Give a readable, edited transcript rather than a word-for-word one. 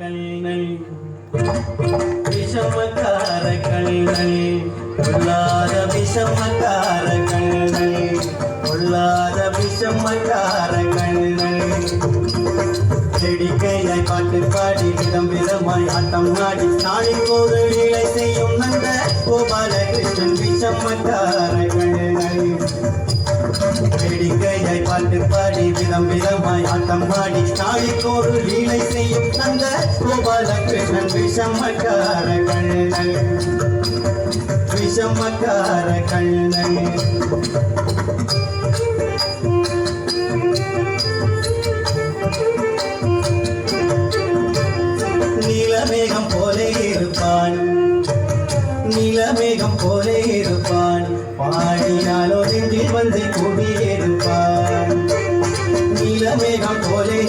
கண்ணன் விஷமக்கார கண்ணன் பொல்லாத விஷமக்கார கண்ணன் பொல்லாத விஷமக்கார கண்ணன் செடிக்கையாய் பாட்டு பாடி விதம் விதமாய் ஆட்டம் ஆடி நாளைக்கு ஒரு லீலை செய்யும் நந்த கோபாலகிருஷ்ணன் விஷமக்கார கண்ணன் வேடிக்கையாய் பாட்டு பாடி விதம் விதமாய் ஆட்டம் பாடி நாளைக்கு ஒரு லீலை செய்யும் நந்த கோபாலகிருஷ்ணன் விஷமக்கார கண்ணன் விஷமக்கார கண்ணன் நீலமேகம் போலே இருப்பான் நீலமேகம் போலே இருப்பான் பாடினாலோ நெஞ்சில் வந்து குடியிருப்பான் நீலமேகம் போலே